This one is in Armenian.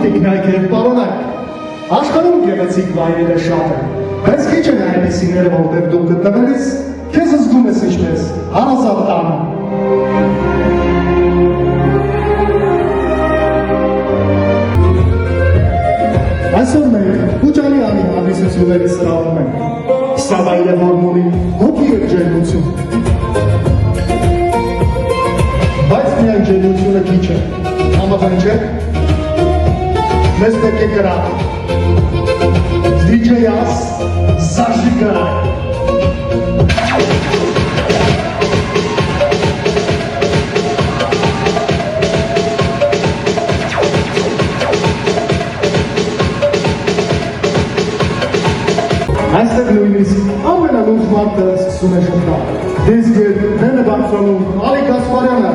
տիկնայք և պարոնայք, աշխարհում գեղեցիկ վայրերը շատ են, բայց քիչ են այնպիսիները, որտեղ դու գտնվելիս, քեզ զգում ես ինչպես հարազատ տանը։ Այսօր մենք Քուջանի անի հանդիսությունների սրահում ենք, սա վայրևորն ունի հոգի և ջերմություն։ Բայց միայն ջերմությունը քիչ է, համաձայնեք, մեզ պետք է կրակ, DJ-ას զաժիգարայ։ Այստեղ նույնիսկ ամենալուրջ մարդը սկսում է շփթալ։ Դեսգեր, Նենը Բարձրանում, Ալի Գասպարյանը,